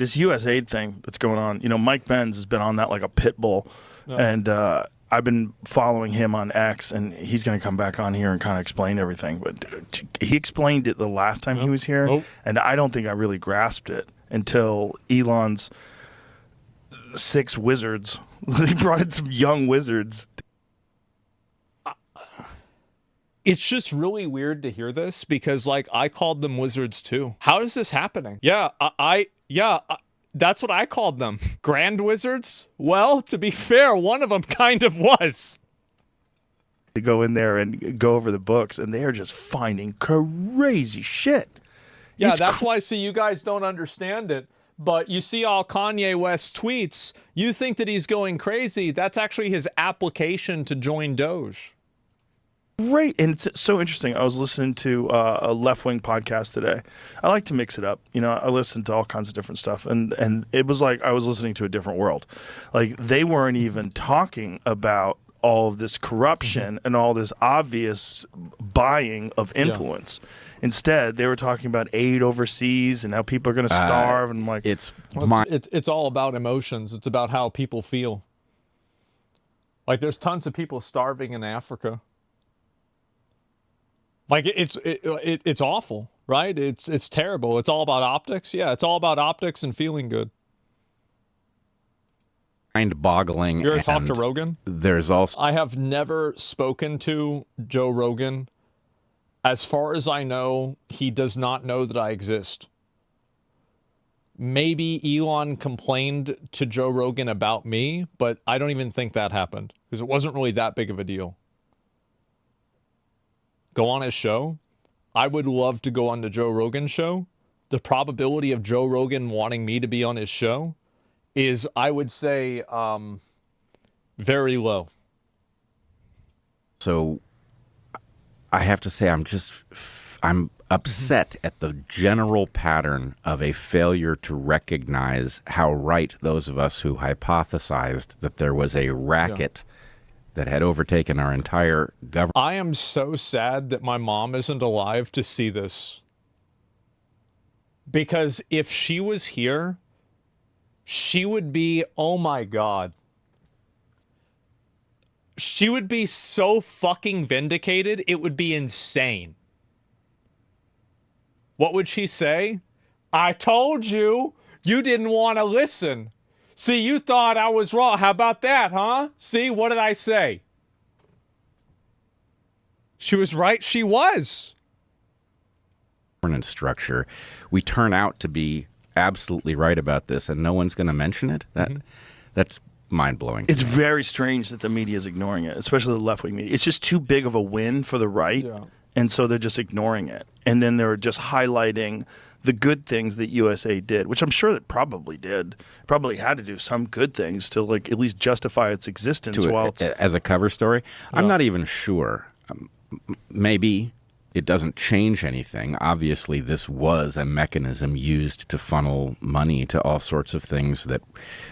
This USAID thing that's going on, Mike Benz has been on that like a pit bull. Yeah. And I've been following him on X, and he's going to come back on here and kind of explain everything. But he explained it the last time he was here, and I don't think I really grasped it until Elon's 6 wizards. He brought in some young wizards. It's just really weird to hear this because, like, I called them wizards too. How is this happening? Yeah, that's what I called them. Grand wizards? Well, to be fair, one of them kind of was. To go in there and go over the books, and they are just finding crazy shit. Yeah, that's why, see, you guys don't understand it. But you see all Kanye West tweets, you think that he's going crazy. That's actually his application to join Doge. Great. And it's so interesting. I was listening to a left-wing podcast today. I like to mix it up. I listen to all kinds of different stuff. And it was like I was listening to a different world. Like, they weren't even talking about all of this corruption and all this obvious buying of influence. Yeah. Instead, they were talking about aid overseas and how people are going to starve. And like, it's all about emotions. It's about how people feel. Like, there's tons of people starving in Africa. Like, it's awful, right? It's terrible. It's all about optics. Yeah, it's all about optics and feeling good. Mind-boggling. You ever talk to Rogan? There's also... I have never spoken to Joe Rogan. As far as I know, he does not know that I exist. Maybe Elon complained to Joe Rogan about me, but I don't even think that happened because it wasn't really that big of a deal. Go on his show. I would love to go on the Joe Rogan show. The probability of Joe Rogan wanting me to be on his show is, I would say, very low. So I have to say I'm upset at the general pattern of a failure to recognize how right those of us who hypothesized that there was a racket that had overtaken our entire government. I am so sad that my mom isn't alive to see this. Because if she was here, she would be, oh my God. She would be so fucking vindicated, it would be insane. What would she say? I told you, you didn't want to listen. See, you thought I was wrong. How about that, huh? See, what did I say? She was right. She was. Governance structure. We turn out to be absolutely right about this, and no one's going to mention it. That's mind-blowing. It's very strange that the media is ignoring it, especially the left-wing media. It's just too big of a win for the right, and so they're just ignoring it. And then they're just highlighting the good things that USA did, which I'm sure it probably did. Probably had to do some good things to, like, at least justify its existence. As a cover story? I'm not even sure. Maybe it doesn't change anything. Obviously, this was a mechanism used to funnel money to all sorts of things that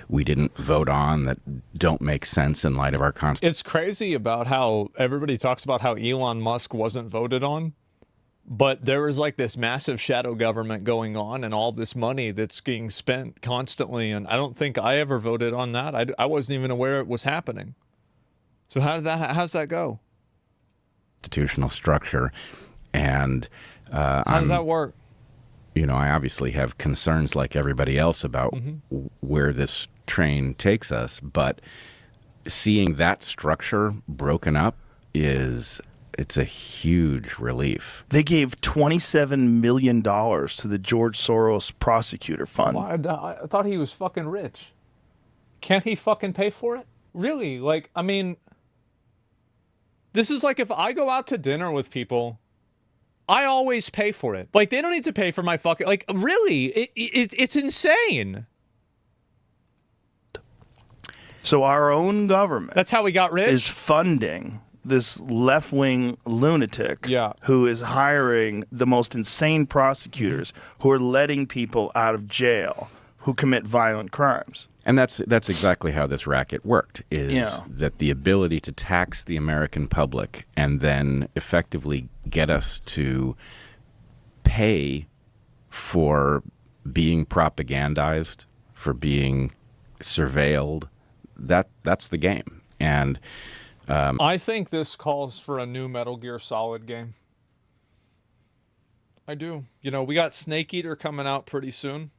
we didn't vote on, that don't make sense in light of our Constitution. It's crazy about how everybody talks about how Elon Musk wasn't voted on. But there was like this massive shadow government going on and all this money that's being spent constantly. And I don't think I ever voted on that. I wasn't even aware it was happening. So how's that go? Institutional structure. And how does that work? I obviously have concerns like everybody else about where this train takes us. But seeing that structure broken up it's a huge relief. They gave $27 million to the George Soros prosecutor fund. Well, I thought he was fucking rich. Can't he fucking pay for it? Really? Like, I mean, this is like if I go out to dinner with people, I always pay for it. Like, they don't need to pay for my fucking, like, really, it's insane. So our own government. That's how we got rich? Is funding this left-wing lunatic who is hiring the most insane prosecutors who are letting people out of jail who commit violent crimes. And that's exactly how this racket worked, is that the ability to tax the American public and then effectively get us to pay for being propagandized, for being surveilled. That's the game. And I think this calls for a new Metal Gear Solid game. I do. You know, we got Snake Eater coming out pretty soon.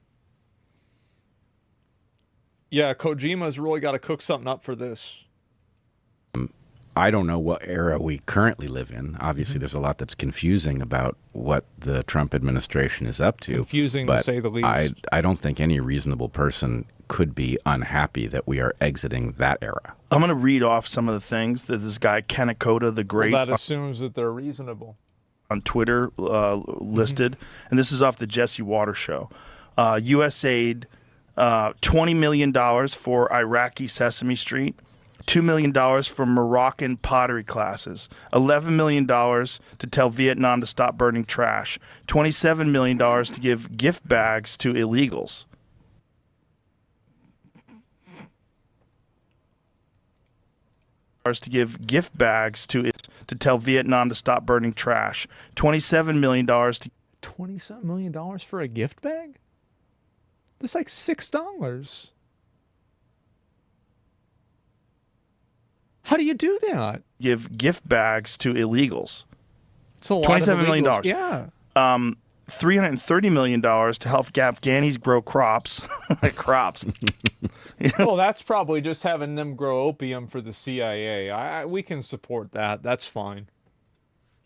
Yeah, Kojima's really got to cook something up for this. I don't know what era we currently live in. Obviously, there's a lot that's confusing about what the Trump administration is up to. Confusing, to say the least. I don't think any reasonable person could be unhappy that we are exiting that era. I'm going to read off some of the things that this guy, Kanekota the Great, Well, that assumes that they're reasonable. On Twitter listed. And this is off the Jesse Water Show. USAID, $20 million for Iraqi Sesame Street. $2 million for Moroccan pottery classes, $11 million to tell Vietnam to stop burning trash, $27 million to give gift bags to illegals. To give gift bags to tell Vietnam to stop burning trash, $27 million to $27 million for a gift bag? That's like $6. How do you do that? give gift bags to illegals. It's a lot $27 of million. illegals. Yeah. $330 million to help Afghanis grow crops. Like crops. Well, that's probably just having them grow opium for the CIA. We can support that. That's fine.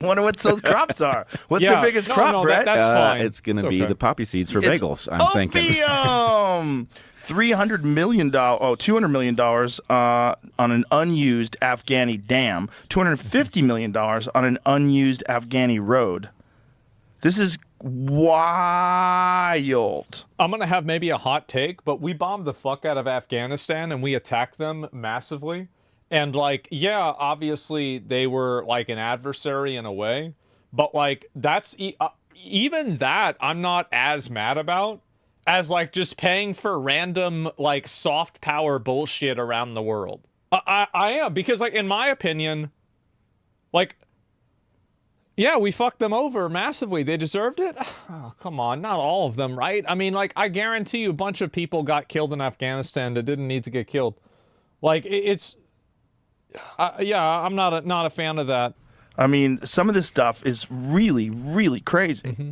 Wonder what those crops are. What's the biggest crop, Brett? That's fine. It's going to be the poppy seeds for It's bagels, I'm thinking. Opium! $200 million on an unused Afghani dam. $250 million on an unused Afghani road. This is wild. I'm going to have maybe a hot take, but we bombed the fuck out of Afghanistan and we attacked them massively. And, like, yeah, obviously they were, like, an adversary in a way. But, like, that's... even that I'm not as mad about as, like, just paying for random, like, soft power bullshit around the world. I am. Because, like, in my opinion, like... yeah, we fucked them over massively. They deserved it? Oh, come on, not all of them, right? I mean, like, I guarantee you a bunch of people got killed in Afghanistan that didn't need to get killed. Like, it's... yeah, I'm not a fan of that. I mean, some of this stuff is really, really crazy. Mm-hmm.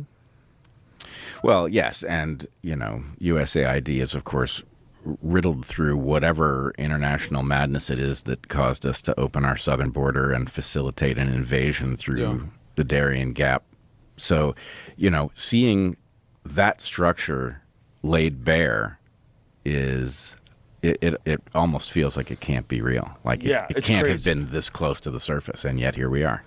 Well, yes, and, you know, USAID is, of course, riddled through whatever international madness it is that caused us to open our southern border and facilitate an invasion through the Darien Gap. So, you know, seeing that structure laid bare is... It almost feels like it can't be real. Like it can't have been this close to the surface, and yet here we are.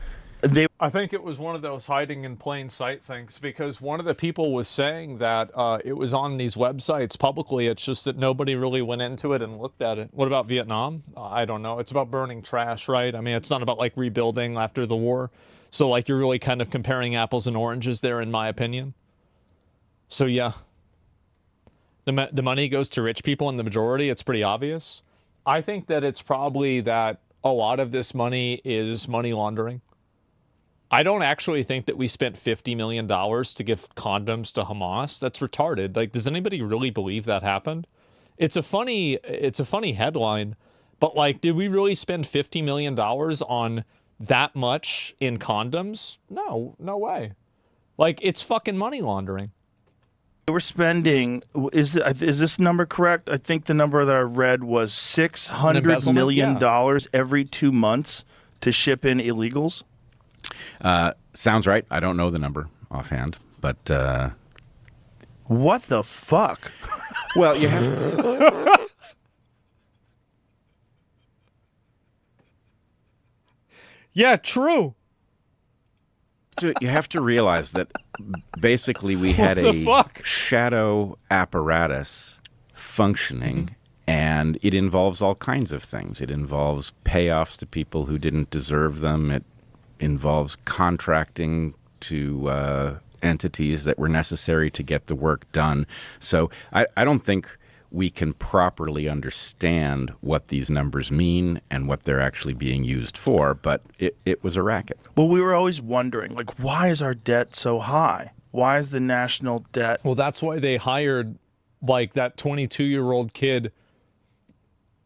I think it was one of those hiding in plain sight things, because one of the people was saying that it was on these websites publicly. It's just that nobody really went into it and looked at it. What about Vietnam? I don't know. It's about burning trash, right? I mean, it's not about, like, rebuilding after the war. So, like, you're really kind of comparing apples and oranges there, in my opinion. So, yeah. The money goes to rich people in the majority. It's pretty obvious. I think that it's probably that a lot of this money is money laundering. I don't actually think that we spent $50 million to give condoms to Hamas. That's retarded. Like, does anybody really believe that happened? It's a funny headline, but, like, did we really spend $50 million on that much in condoms? No way. Like, it's fucking money laundering. We're spending, is this number correct? I think the number that I read was $600 million every 2 months to ship in illegals. Sounds right. I don't know the number offhand, but... what the fuck? Well, you have to... Yeah, true. You have to realize that basically we had a shadow apparatus functioning, and it involves all kinds of things. It involves payoffs to people who didn't deserve them. It involves contracting to entities that were necessary to get the work done. So I don't think we can properly understand what these numbers mean and what they're actually being used for, but it was a racket. Well, we were always wondering, like, why is our debt so high? Why is the national debt? Well, that's why they hired like that 22-year-old kid.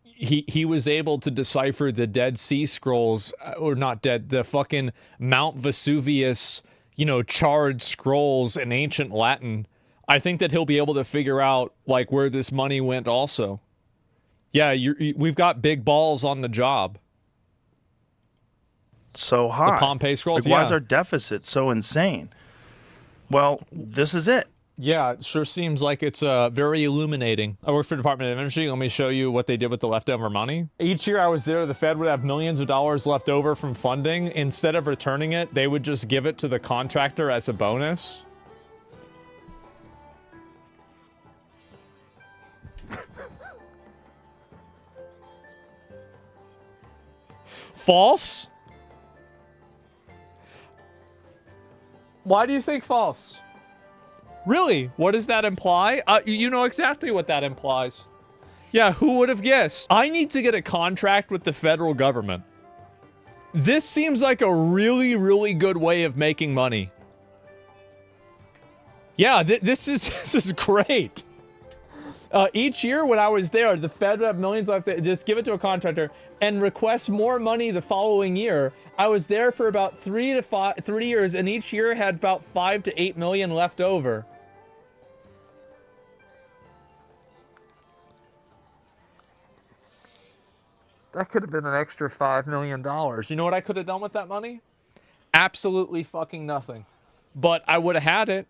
He was able to decipher the Dead Sea Scrolls, or not dead, the fucking Mount Vesuvius, charred scrolls in ancient Latin. I think that he'll be able to figure out like where this money went also. Yeah, we've got big balls on the job. So high. The Pompeii Scrolls, Like, why is our deficit so insane? Well, this is it. Yeah, it sure seems like it's very illuminating. I work for the Department of Energy. Let me show you what they did with the leftover money. Each year I was there, the Fed would have millions of dollars left over from funding. Instead of returning it, they would just give it to the contractor as a bonus. False? Why do you think false? Really? What does that imply? You know exactly what that implies. Yeah, who would have guessed? I need to get a contract with the federal government. This seems like a really, really good way of making money. Yeah, this is great. Each year when I was there, the Fed would have millions left. Just give it to a contractor and request more money the following year. I was there for about 3 years, and each year had about 5 to 8 million left over. That could have been an extra $5 million. You know what I could have done with that money? Absolutely fucking nothing. But I would have had it.